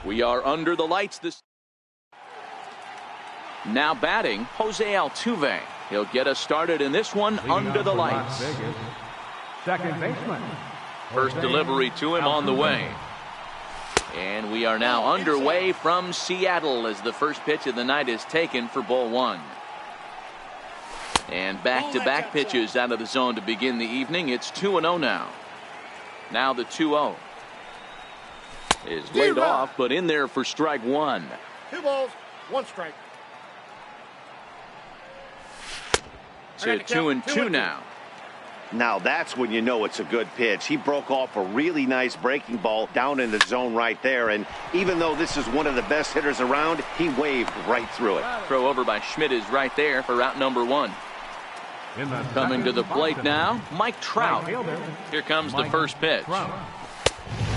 We are under the lights this. Now batting, Jose Altuve. He'll get us started in this one under the lights. Second baseman. First delivery to him on the way. And we are now underway from Seattle as the first pitch of the night is taken for ball one. And back-to-back pitches out of the zone to begin the evening. It's 2-0 now. Now the 2-0 is laid off, but in there for strike one. 2 balls, 1 strike. To 2-2 now. Now that's when you know it's a good pitch. He broke off a really nice breaking ball down in the zone right there. And even though this is one of the best hitters around, he waved right through it. Throw over by Schmidt is right there for out number one. Coming to the plate now, Mike Trout. Here comes the first pitch.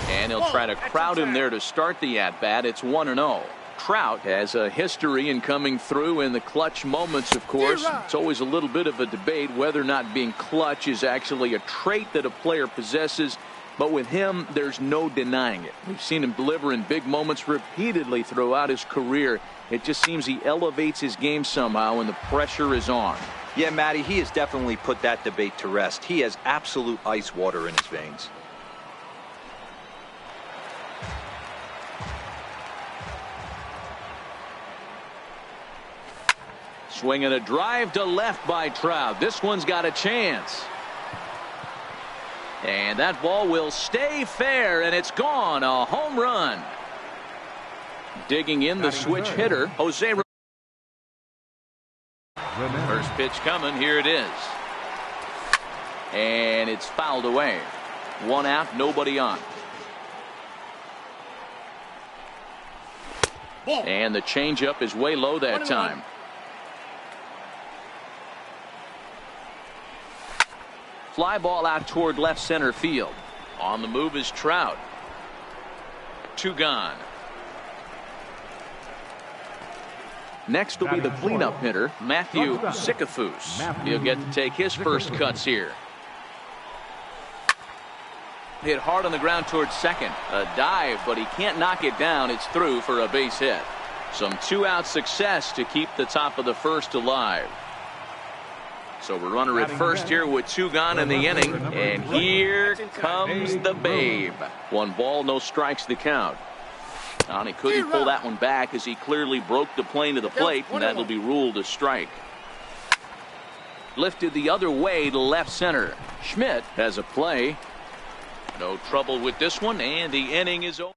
And he'll try to crowd him there to start the at-bat. It's 1-0. Trout has a history in coming through in the clutch moments, of course. It's always a little bit of a debate whether or not being clutch is actually a trait that a player possesses. But with him, there's no denying it. We've seen him deliver in big moments repeatedly throughout his career. It just seems he elevates his game somehow when the pressure is on. Yeah, Matty, he has definitely put that debate to rest. He has absolute ice water in his veins. Swinging a drive to left by Trout. This one's got a chance. And that ball will stay fair, and it's gone. A home run. Digging in the switch hitter, Jose. First pitch coming. Here it is. And it's fouled away. 1 out, nobody on. And the changeup is way low that time. Fly ball out toward left center field. On the move is Trout. 2 gone. Next will be the cleanup hitter, Matthew Sikafus. He'll get to take his first cuts here. Hit hard on the ground towards second. A dive, but he can't knock it down. It's through for a base hit. Some 2-out success to keep the top of the first alive. So we're runner at first here with 2 gone in the inning. And here comes the Babe. 1 ball, no strikes to count. And he couldn't pull that one back as he clearly broke the plane to the plate, and that'll be ruled a strike. Lifted the other way to left center. Schmidt has a play. No trouble with this one, and the inning is over.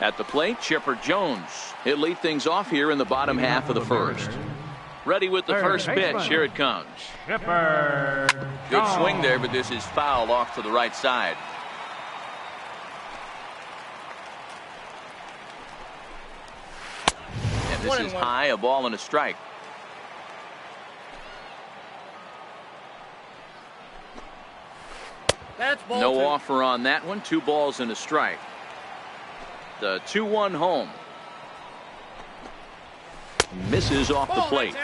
At the plate, Chipper Jones. He'll lead things off here in the bottom half of the first. Ready with the first pitch. Here it comes. Good swing there, but this is foul off to the right side. And this is high, a ball and a strike. No offer on that one. 2 balls and a strike. The 2-1 home. Misses off the plate.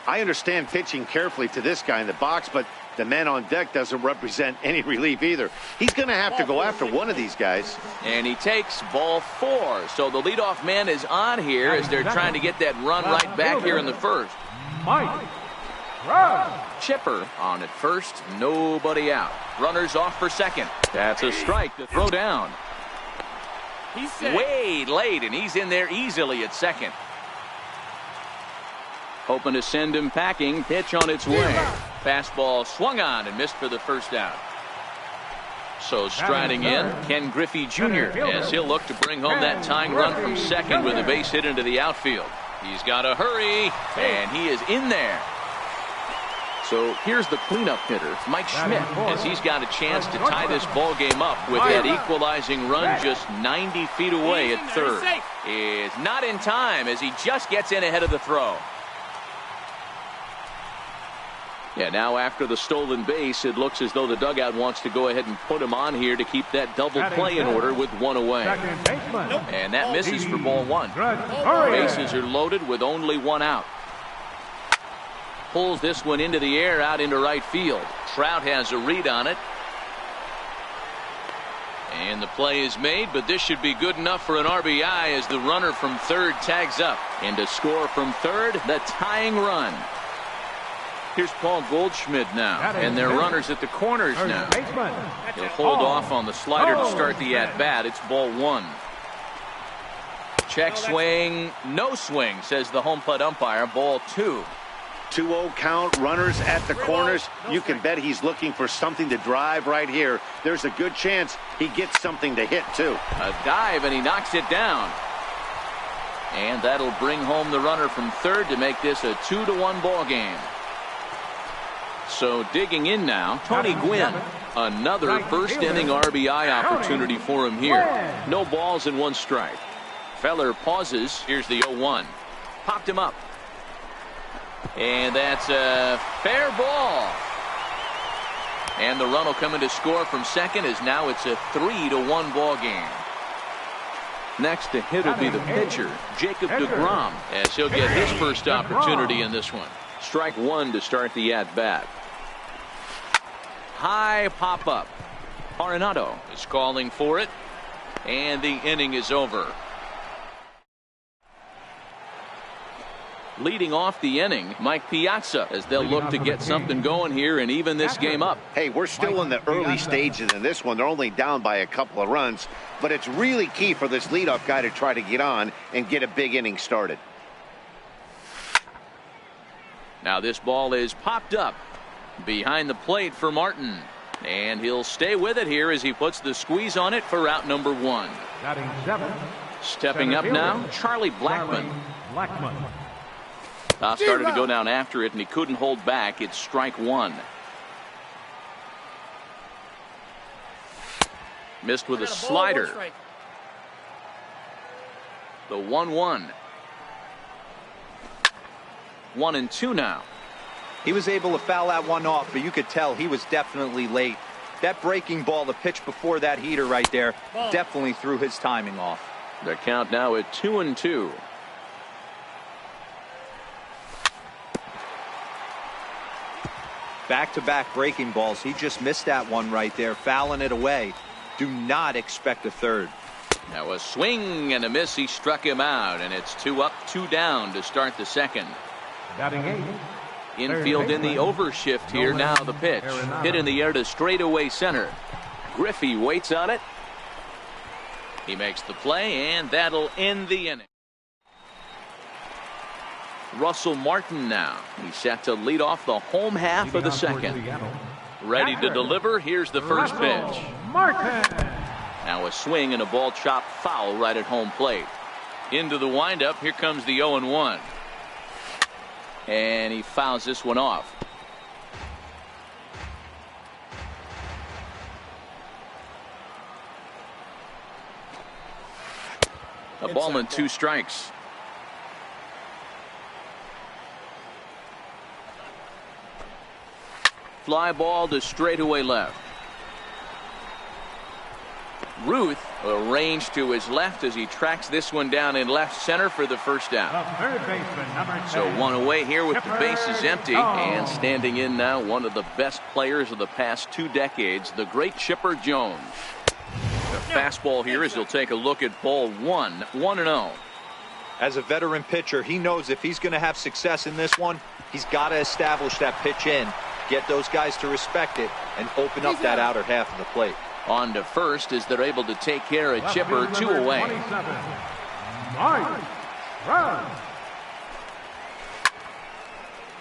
I understand pitching carefully to this guy in the box, but the man on deck doesn't represent any relief either. He's going to have to go after one of these guys. And he takes ball 4. So the leadoff man is on here as they're trying to get that run right back here in the first. Chipper on at first. Nobody out. Runners off for second. That's a strike to throw down. Way late, and he's in there easily at second. Hoping to send him packing. Pitch on its way. Fastball swung on and missed for the first out. So striding in, Ken Griffey Jr. as he'll look to bring home that tying run from second with a base hit into the outfield. He's got to hurry, and he is in there. So here's the cleanup hitter, Mike Schmidt, as he's got a chance to tie this ball game up with that equalizing run just 90 feet away at third. Is not in time as he just gets in ahead of the throw. Yeah, now after the stolen base, it looks as though the dugout wants to go ahead and put him on here to keep that double play in order with 1 away. And that misses for ball 1. Bases are loaded with only 1 out. Pulls this one into the air out into right field. Trout has a read on it. And And the play is made, but this should be good enough for an RBI as the runner from third tags up. And to score from third, the tying run. Here's Paul Goldschmidt now, and their runners at the corners now. He'll hold off on the slider to start the at-bat. It's ball one. Check swing, no swing, says the home plate umpire. Ball two. 2-0 count, runners at the corners. You can bet he's looking for something to drive right here. There's a good chance he gets something to hit, too. A dive, and he knocks it down. And that'll bring home the runner from third to make this a 2-1 ball game. So digging in now, Tony Gwynn. Another first inning RBI opportunity for him here. No balls and one strike. Feller pauses. Here's the 0-1. Popped him up. And that's a fair ball. And the run will come in to score from second, as now it's a 3-1 ball game. Next to hit will be the pitcher, Jacob deGrom, as he'll get his first opportunity in this one. Strike one to start the at-bat. High pop-up. Arenado is calling for it, and the inning is over. Leading off the inning, Mike Piazza, as they'll look to get something going here and even this game up. Hey, we're still in the early stages in this one. They're only down by a couple of runs, but it's really key for this leadoff guy to try to get on and get a big inning started. Now this ball is popped up behind the plate for Martin, and he'll stay with it here as he puts the squeeze on it for out number one. Stepping up now, Charlie Blackmon. Started to go down after it, and he couldn't hold back. It's strike one. Missed with a slider. The 1-1. 1-2 now. He was able to foul that one off, but you could tell he was definitely late. That breaking ball, the pitch before that heater right there, definitely threw his timing off. The count now at 2-2. Back-to-back breaking balls. He just missed that one right there, fouling it away. Do not expect a third. Now a swing and a miss. He struck him out, and it's 2 up, 2 down to start the second. Infield in the overshift here. Now the pitch. Hit in the air to straightaway center. Griffey waits on it. He makes the play, and that'll end the inning. Russell Martin now. He's set to lead off the home half of the second. Ready to deliver. Here's the first pitch. Now a swing and a ball chopped foul right at home plate. Into the windup. Here comes the 0-1. And he fouls this one off. A ball and 2 strikes. Fly ball to straightaway left. Ruth arranged to his left as he tracks this one down in left center for the first out. So one away here with the bases empty, and standing in now one of the best players of the past 2 decades, the great Chipper Jones. The fastball here as he'll take a look at ball 1, 1-0. As a veteran pitcher, he knows if he's going to have success in this one, he's got to establish that pitch in, get those guys to respect it, and open up that outer half of the plate. On to first as they're able to take care of Chipper. 2 away.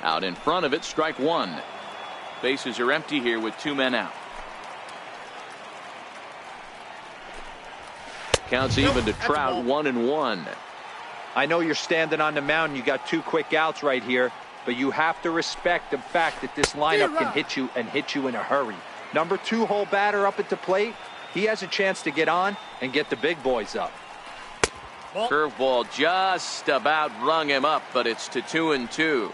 Out in front of it, strike 1. Bases are empty here with 2 men out. Counts even to Trout. 1-1. I know you're standing on the mound and you got 2 quick outs right here, but you have to respect the fact that this lineup can hit you and hit you in a hurry. Number 2 hole batter up at the plate, he has a chance to get on and get the big boys up. Curveball just about rung him up, but it's to 2-2.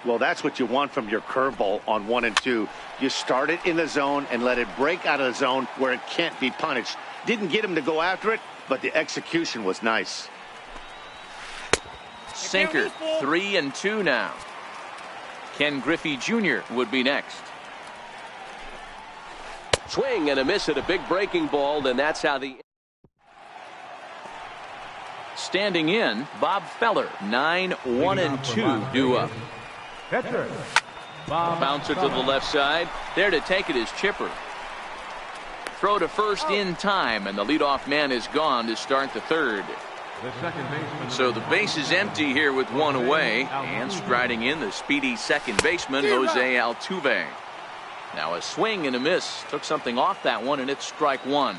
Well, that's what you want from your curveball on 1 and 2. You start it in the zone and let it break out of the zone where it can't be punished. Didn't get him to go after it, but the execution was nice. Sinker. 3-2 now. Ken Griffey Jr. would be next. Swing and a miss at a big breaking ball, and that's how the... Standing in, Bob Feller. 9-1-2 due up. Pitcher. Bob Bouncer to the Feller. left side. There to take it is Chipper. Throw to first in time, and the leadoff man is gone to start the third. The second baseman. So the base is empty here with one away, and striding in the speedy second baseman, Jose Altuve. Now a swing and a miss. Took something off that one, and it's strike one.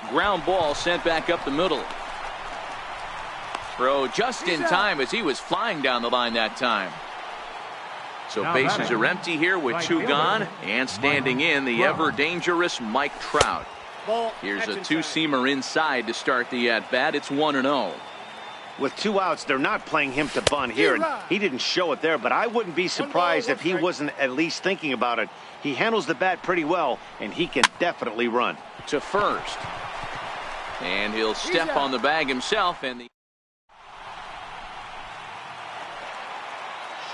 Ground ball sent back up the middle. Throw just in time as he was flying down the line that time. So Now bases batting. are empty here with Right two fielder. gone, and standing in the Trout. ever dangerous Mike Trout. Ball. Here's a Action two-seamer inside to start the at-bat. It's 1-0. With 2 outs, they're not playing him to bunt here, and he didn't show it there, but I wouldn't be surprised if he wasn't at least thinking about it. He handles the bat pretty well, and he can definitely run. To first. And he'll step on the bag himself, and the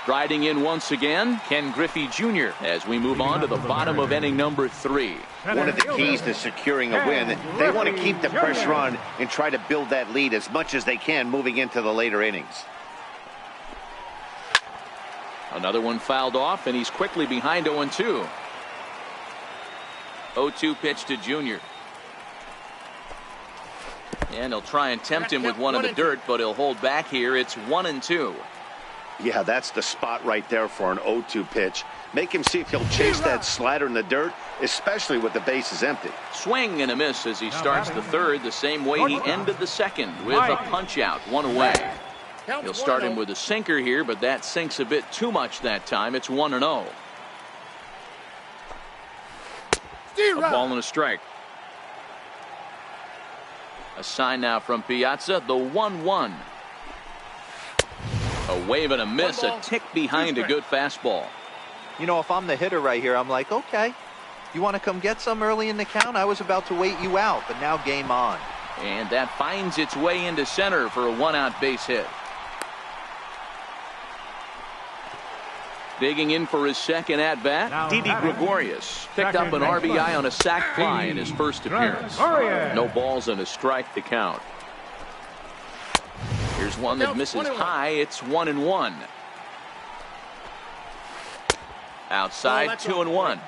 striding in once again, Ken Griffey Jr. as we move on to the bottom of inning number 3. One of the keys to securing a win, they want to keep the pressure on and try to build that lead as much as they can moving into the later innings. Another one fouled off, and he's quickly behind 0-2. 0-2 pitch to Jr. And he'll try and tempt him with one in the dirt, but he'll hold back here. It's 1-2. Yeah, that's the spot right there for an 0-2 pitch. Make him see if he'll chase that slider in the dirt, especially with the bases empty. Swing and a miss as he starts the third the same way he ended the second with a punch out, one away. He'll start him with a sinker here, but that sinks a bit too much that time. It's 1-0. A ball and a strike. A sign now from Piazza, the 1-1. A wave and a miss, a tick behind a good fastball. You know, if I'm the hitter right here, I'm like, okay, you want to come get some early in the count? I was about to wait you out, but now game on. And that finds its way into center for a one-out base hit. Digging in for his second at-bat, Didi Gregorius picked up an RBI on a sac fly in his first appearance. No balls and a strike to count. Here's one that misses high. It's 1-1. Outside, 2-1.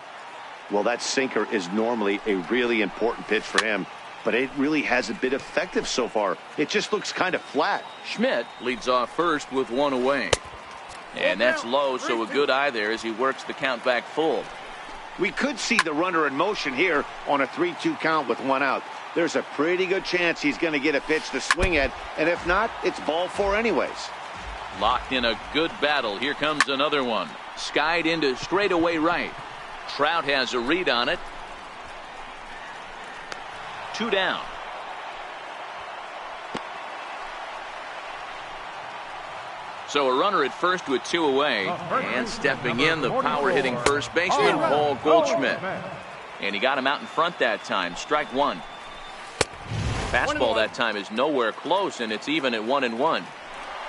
Well, that sinker is normally a really important pitch for him, but it really hasn't been effective so far. It just looks kind of flat. Schmidt leads off first with one away. And that's low, so a good eye there as he works the count back full. We could see the runner in motion here on a 3-2 count with 1 out. There's a pretty good chance he's going to get a pitch to swing at, and if not, it's ball 4 anyways. Locked in a good battle. Here comes another one. Skied into straightaway right. Trout has a read on it. 2 down. So a runner at first with 2 away. And stepping in, the power-hitting first baseman, Paul Goldschmidt. And he got him out in front that time. Strike 1. Fastball that time is nowhere close, and it's even at 1-1.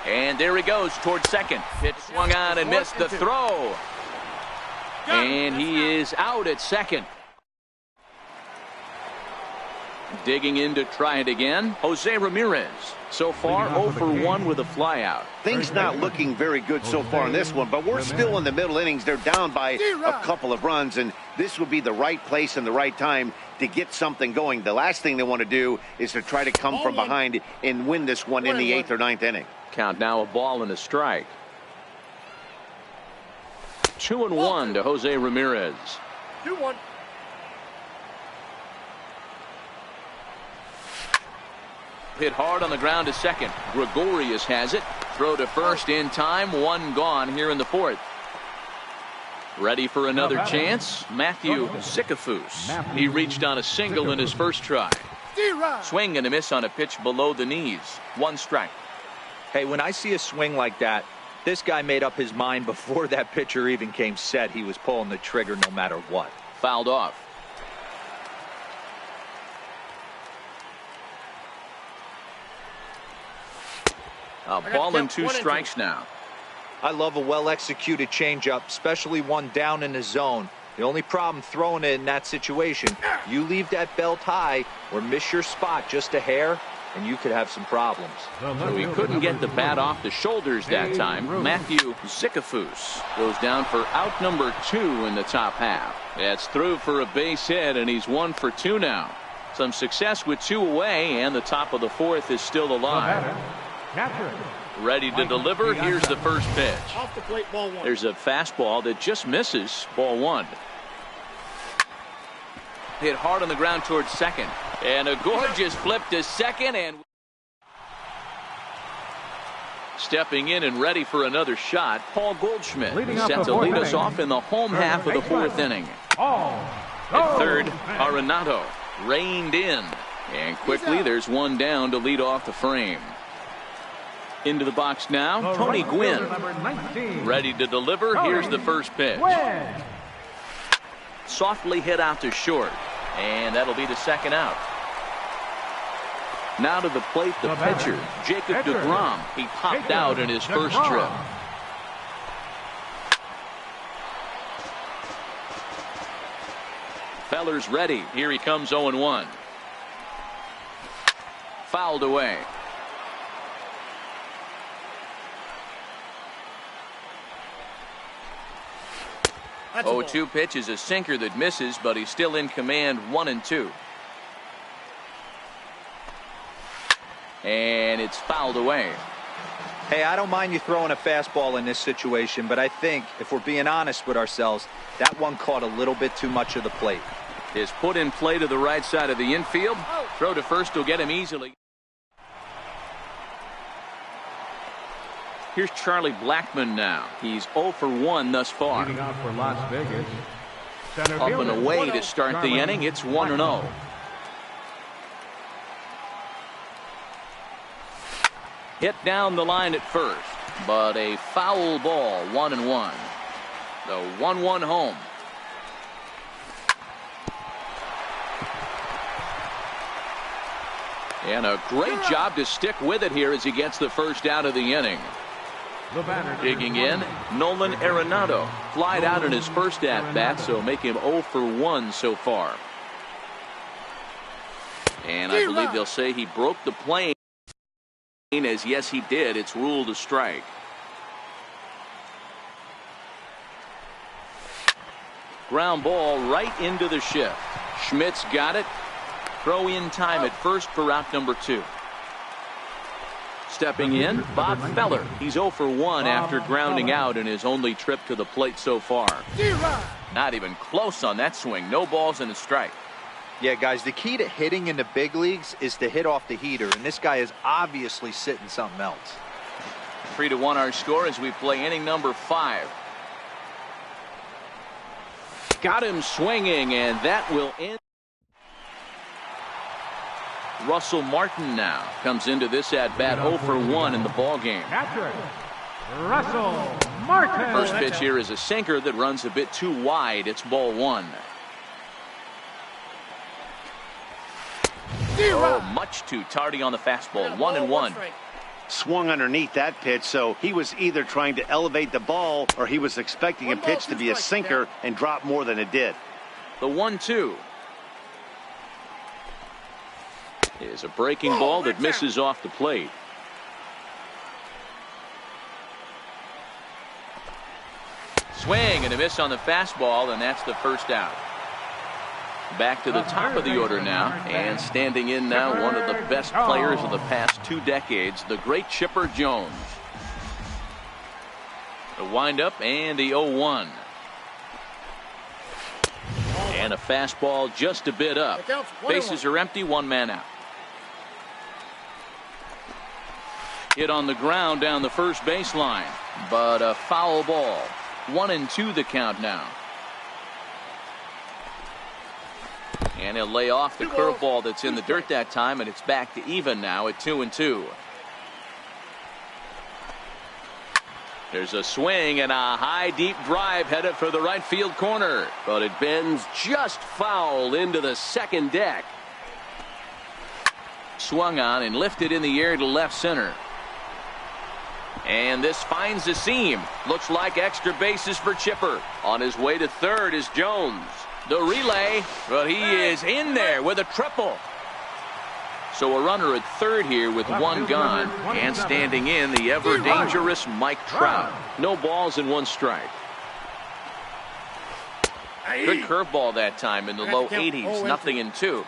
And there he goes towards second. Pitch swung on and missed the throw. And he is out at second. Digging in to try it again, Jose Ramirez. So far 0 for 1 with a flyout. Things not looking very good so far in this one, but we're still in the middle innings. They're down by a couple of runs, and this would be the right place and the right time to get something going. The last thing they want to do is to try to come from behind and win this one in the 8th or 9th inning. Count now, a ball and a strike. 2-1 to Jose Ramirez. 2-1. Hit hard on the ground to second. Gregorius has it. Throw to first in time. 1 gone here in the 4th. Ready for another chance. Matthew Sikafus. He reached on a single in his first try. Swing and a miss on a pitch below the knees. 1 strike. Hey, when I see a swing like that, this guy made up his mind before that pitcher even came set. He was pulling the trigger no matter what. Fouled off. A ball and 2 strikes now. I love a well-executed changeup, especially one down in the zone. The only problem throwing it in that situation, you leave that belt high or miss your spot just a hair, and you could have some problems. So he couldn't get the bat off the shoulders that time. Matthew Zicafus goes down for out number 2 in the top half. That's through for a base hit, and he's 1 for 2 now. Some success with 2 away, and the top of the 4th is still alive. Ready to deliver. Here's the first pitch. Off the plate, ball 1. There's a fastball that just misses. Ball 1. Hit hard on the ground towards second. And a gorgeous flip to second. And stepping in and ready for another shot, Paul Goldschmidt set to lead us off in the home half of the 4th inning. At third, Arenado reined in. And quickly there's one down to lead off the frame. Into the box now, Tony Gwynn. Ready to deliver. Here's the first pitch. Softly hit out to short. And that'll be the second out. Now to the plate, the pitcher, Jacob deGrom. He popped out in his first trip. Feller's ready. Here he comes 0-1. Fouled away. 0-2 pitch is a sinker that misses, but he's still in command. 1-2. And it's fouled away. Hey, I don't mind you throwing a fastball in this situation, but I think if we're being honest with ourselves, that one caught a little bit too much of the plate. Is put in play to the right side of the infield. Throw to first will get him easily. Here's Charlie Blackmon now. He's 0 for 1 thus far. Leading off for Las Vegas. Up and away to start the inning. It's 1-0. Hit down the line at first, but a foul ball. 1-1. The 1-1 home. And a great job to stick with it here as he gets the first out of the inning. Digging in, Nolan Arenado flied out in his first at-bat, so make him 0 for 1 so far. And I believe they'll say he broke the plane, as yes he did. It's ruled a strike. Ground ball right into the shift. Schmidt's got it. Throw in time at first for out number 2. Stepping in, Bob Feller. He's 0 for 1 after grounding out in his only trip to the plate so far. Not even close on that swing. No balls and a strike. Yeah, guys, the key to hitting in the big leagues is to hit off the heater, and this guy is obviously sitting something else. 3-1 our score as we play inning number 5. Got him swinging, and that will end. Russell Martin now comes into this at bat 0 for 1 in the ball game. Russell Martin. First pitch here is a sinker that runs a bit too wide. It's ball 1. Oh, much too tardy on the fastball. 1-1. Swung underneath that pitch, so he was either trying to elevate the ball or he was expecting a pitch to be a sinker and drop more than it did. The 1-2 is a breaking ball that misses off the plate. Swing and a miss on the fastball, and that's the first out. Back to the top of the order now, and standing in now, one of the best players of the past 2 decades, the great Chipper Jones. The windup and the 0-1. And a fastball just a bit up. Bases are empty, 1 man out. Hit on the ground down the first baseline, but a foul ball. 1-2 the count now. And he'll lay off the curveball that's in the dirt that time, and it's back to even now at 2-2. There's a swing and a high deep drive headed for the right field corner, but it bends just foul into the second deck. Swung on and lifted in the air to left center. And this finds the seam. Looks like extra bases for Chipper. On his way to third is Jones. The relay, but he is in there with a triple. So a runner at third here with one gone. And standing in, the ever-dangerous Mike Trout. No balls and one strike. Good curveball that time in the low 80s. Nothing in two.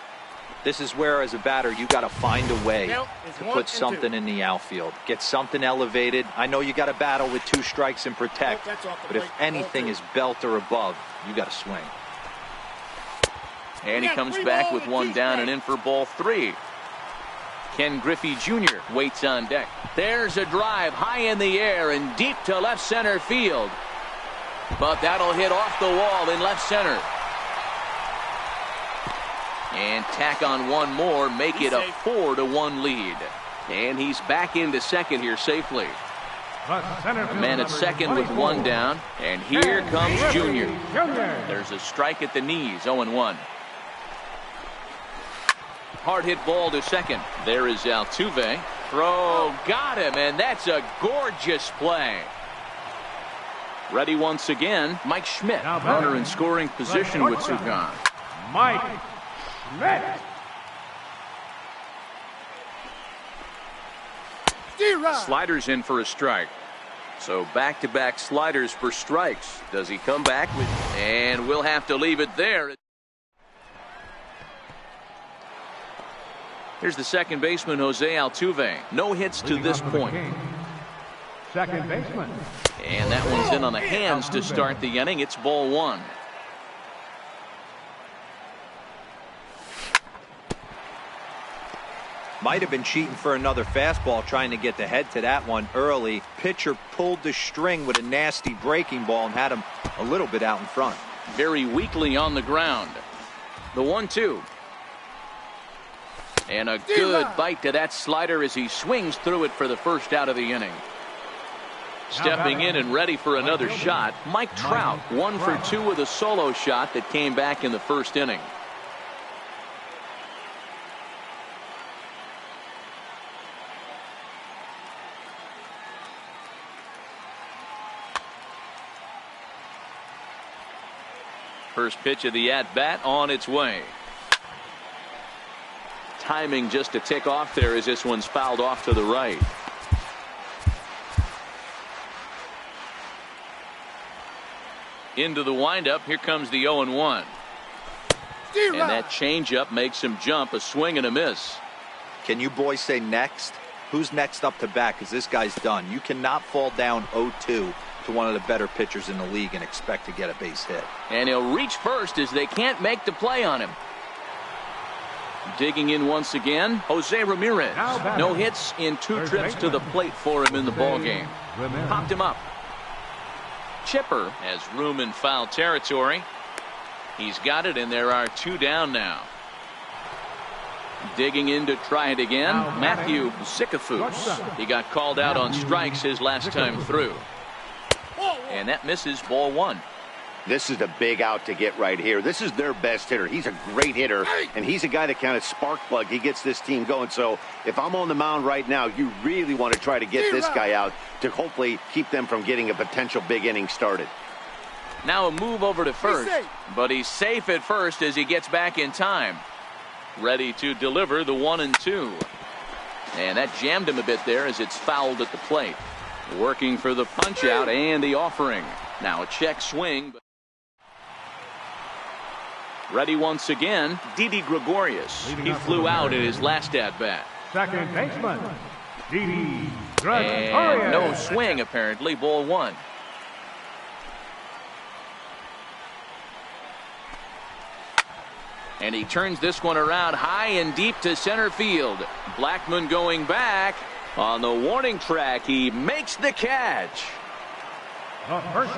This is where, as a batter, you got to find a way to put something in the outfield. Get something elevated. I know you got to battle with 2 strikes and protect, but if anything is belt or above, you got to swing. And he comes back with one down and in for ball 3. Ken Griffey Jr. waits on deck. There's a drive high in the air and deep to left center field. But that'll hit off the wall in left center. And tack on one more, make it a 4-1 lead. And he's back into second here safely. A man at second with one down. And here comes Junior. There's a strike at the knees, 0-1. Hard hit ball to second. There is Altuve. Throw, got him, and that's a gorgeous play. Ready once again, Mike Schmidt. Runner in scoring position with two gone. Mike Schmidt. Sliders in for a strike. So back-to-back sliders for strikes. Does he come back with? And we'll have to leave it there. Here's the second baseman, Jose Altuve. No hits to this point. Second baseman. And that one's in on the hands to start the inning. It's ball 1. Might have been cheating for another fastball, trying to get the head to that one early. Pitcher pulled the string with a nasty breaking ball and had him a little bit out in front. Very weakly on the ground. The 1-2. And a good bite to that slider as he swings through it for the first out of the inning. Stepping in and ready for another shot, Mike Trout, 1 for 2 with a solo shot that came back in the first inning. First pitch of the at-bat on its way. Timing just a tick off there as this one's fouled off to the right. Into the windup. Here comes the 0-1. And that changeup makes him jump. A swing and a miss. Can you boys say next? Who's next up to bat? Because this guy's done. You cannot fall down 0-2 to one of the better pitchers in the league and expect to get a base hit. And he'll reach first as they can't make the play on him. Digging in once again, Jose Ramirez. No hits in 2 trips to the plate for him in the ballgame. Popped him up. Chipper has room in foul territory. He's got it, and there are 2 down now. Digging in to try it again, Matthew Zickafoose. He got called out on strikes his last time through. And that misses, ball 1. This is a big out to get right here. This is their best hitter. He's a great hitter, and he's a guy that kind of spark plug. He gets this team going. So if I'm on the mound right now, you really want to try to get this guy out to hopefully keep them from getting a potential big inning started. Now a move over to first, but he's safe at first as he gets back in time. Ready to deliver the 1-2. And that jammed him a bit there as it's fouled at the plate. Working for the punch out and the offering. Now a check swing. Ready once again, Didi Gregorius. He flew out in his last at-bat. Second baseman, Didi Gregorius. And no swing, apparently, ball 1. And he turns this one around high and deep to center field. Blackmon going back. On the warning track, he makes the catch.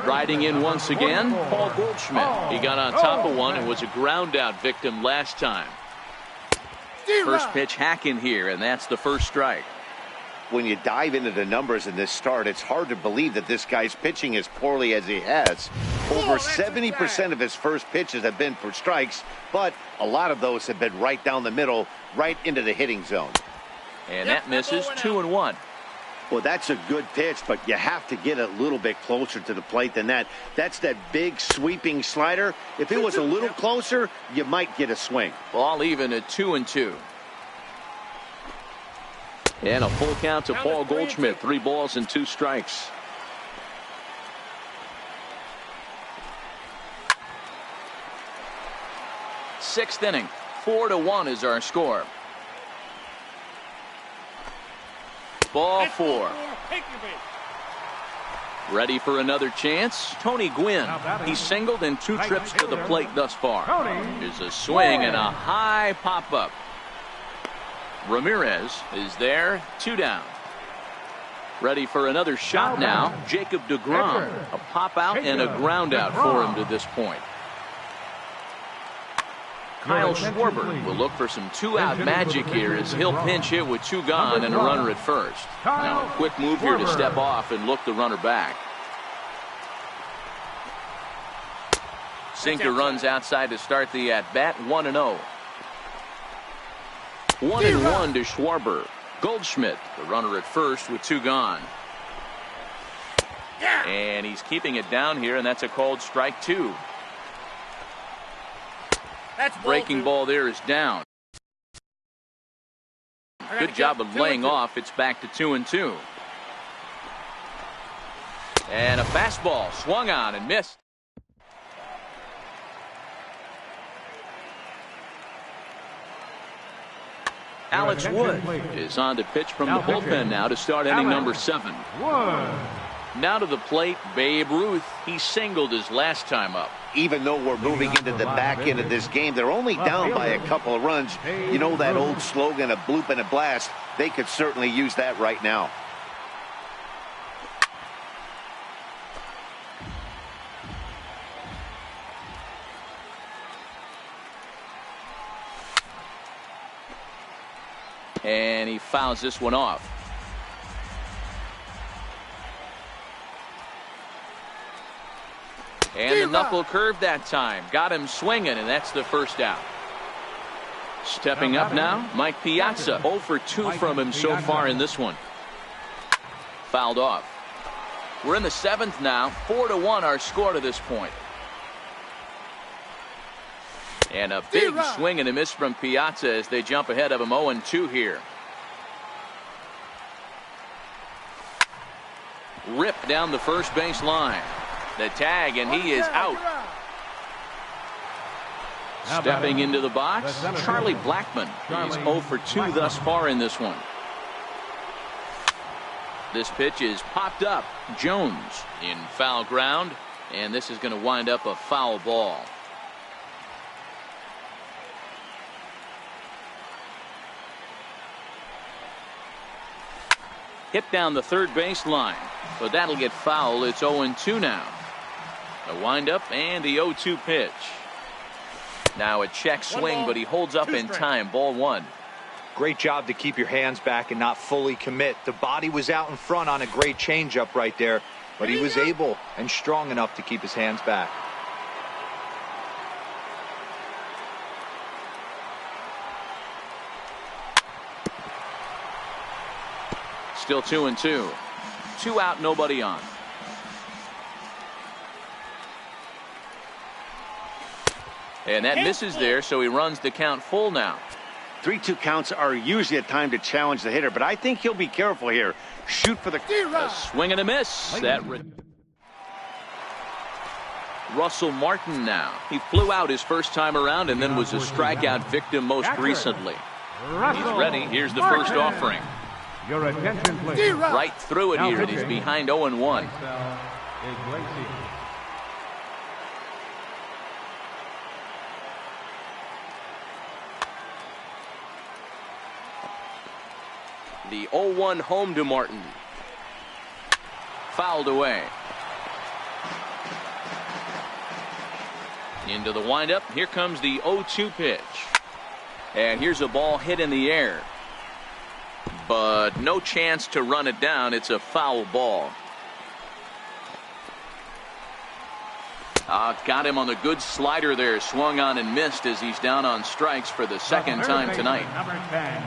Riding in once again, Paul Goldschmidt. He got on top of one and was a ground out victim last time. First pitch hack in here, and that's the first strike. When you dive into the numbers in this start, it's hard to believe that this guy's pitching as poorly as he has. Over 70% of his first pitches have been for strikes, but a lot of those have been right down the middle, right into the hitting zone. And that misses, 2-1. Well, that's a good pitch, but you have to get a little bit closer to the plate than that. That's that big sweeping slider. If it was a little closer, you might get a swing. Ball even at 2-2. And a full count to Paul Goldschmidt. 3 balls and 2 strikes. Sixth inning. 4-1 is our score. Ball 4. Ready for another chance. Tony Gwynn. He's singled in 2 trips to the plate thus far. Here's a swing and a high pop up. Ramirez is there. 2 down. Ready for another shot now. Jacob deGrom. A pop out and a ground out for him to this point. Kyle Schwarber will look for some 2-out magic here as he'll pinch hit with 2 gone and a runner at first. Now a quick move here to step off and look the runner back. Sinker runs outside to start the at-bat. 1-0. 1-1 to Schwarber. Goldschmidt, the runner at first with 2 gone. And he's keeping it down here, and that's a called strike 2. Breaking ball there is down. Good job of laying off. It's back to 2-2. And a fastball swung on and missed. Alex Wood is on to pitch from the bullpen now to start inning number 7. Now to the plate, Babe Ruth. He singled his last time up. Even though we're moving into the back end of this game, they're only down by a couple of runs. You know that old slogan, a bloop and a blast? They could certainly use that right now. And he fouls this one off. And the knuckle curve that time. Got him swinging, and that's the first out. Stepping up now, Mike Piazza. 0 for 2 from him so far in this one. Fouled off. We're in the 7th now. 4-1 our score to this point. And a big swing and a miss from Piazza as they jump ahead of him 0-2 here. Rip down the first base line. The tag, and he is out. Stepping into the box, Charlie Blackmon. He's 0 for 2 thus far in this one. This pitch is popped up. Jones in foul ground, and this is going to wind up a foul ball. Hit down the third base line, but that'll get foul. It's 0-2 now. The windup and the 0-2 pitch. Now a check swing, but he holds up in time. Ball 1. Great job to keep your hands back and not fully commit. The body was out in front on a great changeup right there, but he was able and strong enough to keep his hands back. Still 2-2. 2 out, nobody on. And that misses there, so he runs the count full now. 3-2 counts are usually a time to challenge the hitter, but I think he'll be careful here. Shoot for the a swing and a miss. Russell Martin now. He flew out his first time around and then was a strikeout victim most recently. He's ready. Here's the first offering. Your attention, please. Right through it here, and he's behind 0-1. The 0-1 home to Martin. Fouled away. Into the windup. Here comes the 0-2 pitch. And here's a ball hit in the air. But no chance to run it down. It's a foul ball. Got him on the good slider there. Swung on and missed as he's down on strikes for the second time tonight. Number 10,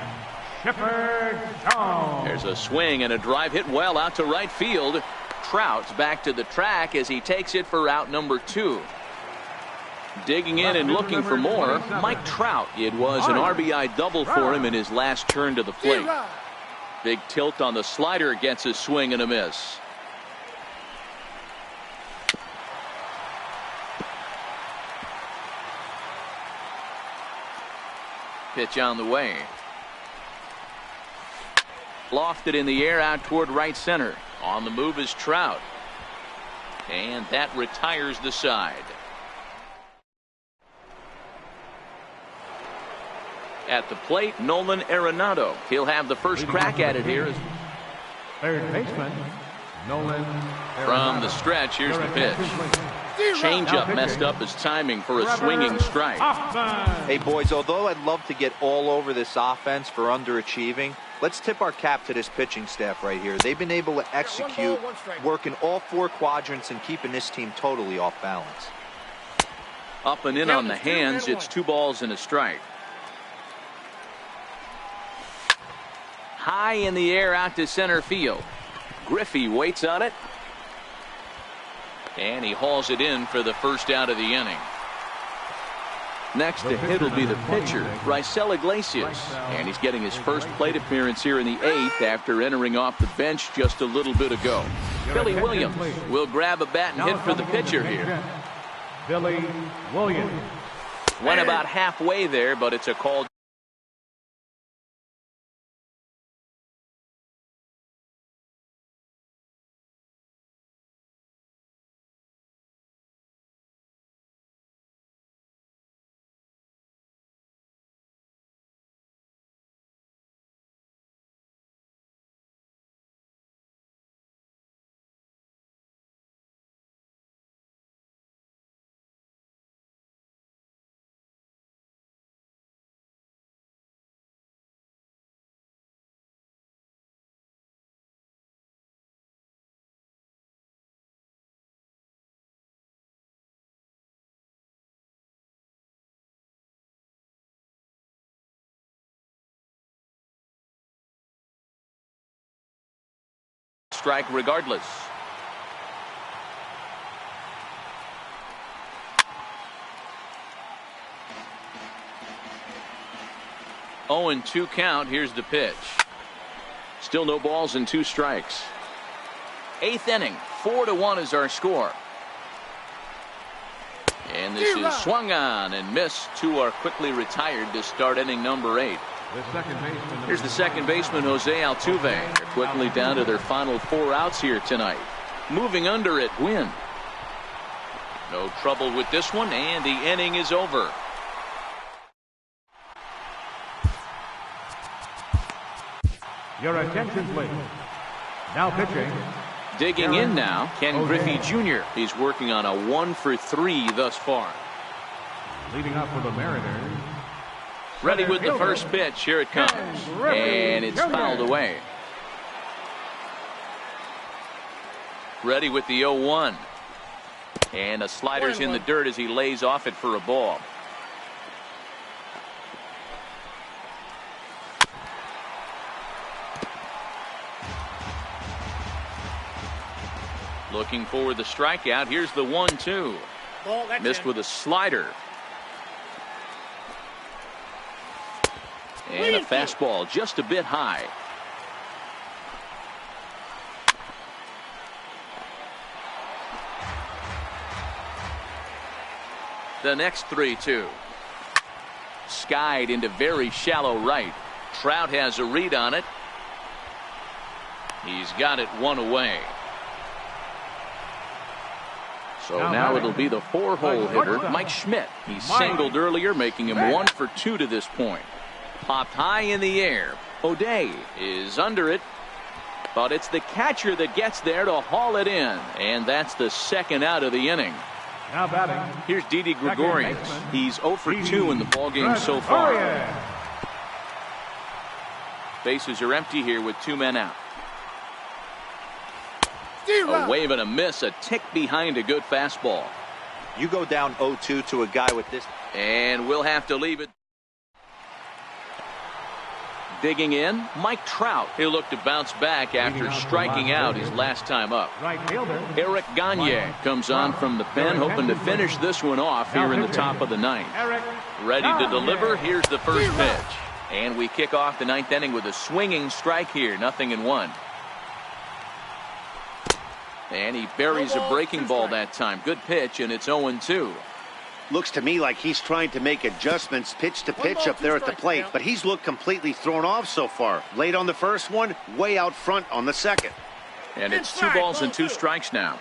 There's a swing and a drive hit well out to right field. Trout's back to the track as he takes it for out number 2. Digging in and looking for more, Mike Trout. It was an RBI double for him in his last turn to the plate. Big tilt on the slider, gets a swing and a miss. Pitch on the way. Lofted in the air out toward right center. On the move is Trout. And that retires the side. At the plate, Nolan Arenado. He'll have the first crack at it here. Third baseman, Nolan Arenado. From the stretch, here's the pitch. Changeup messed up his timing for a swinging strike. Hey, boys, although I'd love to get all over this offense for underachieving, let's tip our cap to this pitching staff right here. They've been able to execute, working all 4 quadrants and keeping this team totally off balance. Up and in on the hands. It's 2 balls and a strike. High in the air out to center field. Griffey waits on it. And he hauls it in for the first out of the inning. Next to hit will be the pitcher, Raisel Iglesias. And he's getting his first plate appearance here in the 8th after entering off the bench just a little bit ago. Billy Williams will grab a bat and hit for the pitcher here. Billy Williams. Went about halfway there, but it's a call. Strike regardless. Oh, and 2 count. Here's the pitch. Still no balls and 2 strikes. 8th inning. 4-1 is our score. And this is swung on and missed. 2 are quickly retired to start inning number 8. Here's the second baseman, Jose Altuve. They're quickly down to their final 4 outs here tonight. Moving under it, Win. No trouble with this one, and the inning is over. Your attention, please. Now pitching. Digging in now, Ken Griffey Jr. He's working on a 1-for-3 thus far. Leading up for the Mariners. Ready with the first pitch. Here it comes. And it's fouled away. Ready with the 0-1. And a slider's in the dirt as he lays off it for a ball. Looking for the strikeout. Here's the 1-2. Missed with a slider. And a fastball just a bit high. The next 3-2. Skied into very shallow right. Trout has a read on it. He's got it 1 away. So now it'll be the 4-hole hitter, Mike Schmidt. He singled earlier, making him 1-for-2 to this point. Popped high in the air. O'Day is under it, but it's the catcher that gets there to haul it in, and that's the second out of the inning. Now batting. Here's Didi Gregorius. He's 0-for-2 in the ballgame so far. Bases are empty here with 2 men out. A wave and a miss, a tick behind a good fastball. You go down 0-2 to a guy with this. And we'll have to leave it. Digging in, Mike Trout. He'll look to bounce back after striking out his last time up. Right fielder. Eric Gagne comes on from the pen, hoping to finish this one off here in the top of the ninth. Ready to deliver. Here's the first pitch. And we kick off the ninth inning with a swinging strike here. 0-1. And he buries a breaking ball that time. Good pitch, and it's 0-2. Looks to me like he's trying to make adjustments pitch to pitch up there at the plate, but he's looked completely thrown off so far. Late on the first one, way out front on the second. And it's 2 balls and 2 strikes now.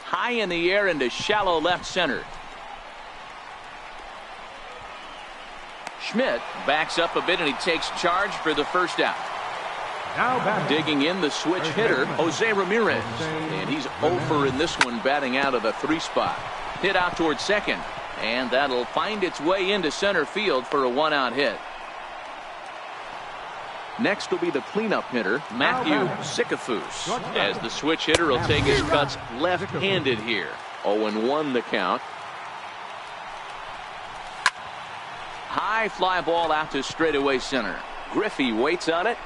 High in the air into shallow left center. Schmidt backs up a bit, and he takes charge for the first out. Digging in, the switch hitter, Jose Ramirez. And he's over in this one, batting out of the 3 spot. Hit out towards second. And that'll find its way into center field for a 1-out hit. Next will be the cleanup hitter, Matthew Sikafus. As the switch hitter will take his cuts left-handed here. 0-1 the count. High fly ball out to straightaway center. Griffey waits on it.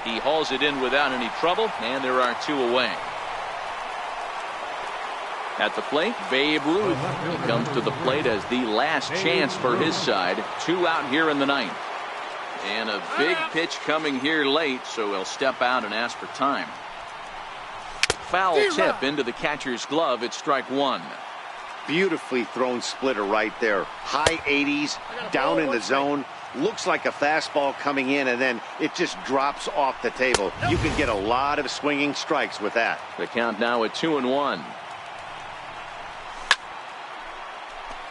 He hauls it in without any trouble, and there are 2 away. At the plate, Babe Ruth. He comes to the plate as the last chance for his side. 2 out here in the ninth. And a big pitch coming here late, so he'll step out and ask for time. Foul tip into the catcher's glove. It's strike 1. Beautifully thrown splitter right there. High 80s, down in the zone. Looks like a fastball coming in, and then it just drops off the table. You can get a lot of swinging strikes with that. The count now at 2-1.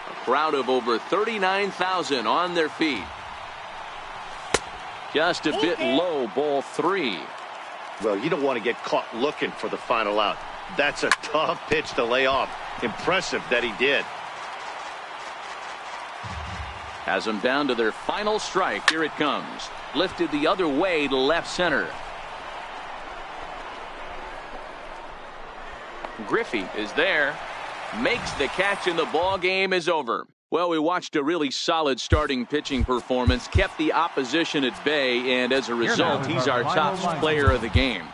A crowd of over 39,000 on their feet. Just a bit low, ball 3. Well, you don't want to get caught looking for the final out. That's a tough pitch to lay off. Impressive that he did. Has them down to their final strike. Here it comes. Lifted the other way to left center. Griffey is there. Makes the catch, and the ball game is over. Well, we watched a really solid starting pitching performance. Kept the opposition at bay, and as a result, he's our top player of the game.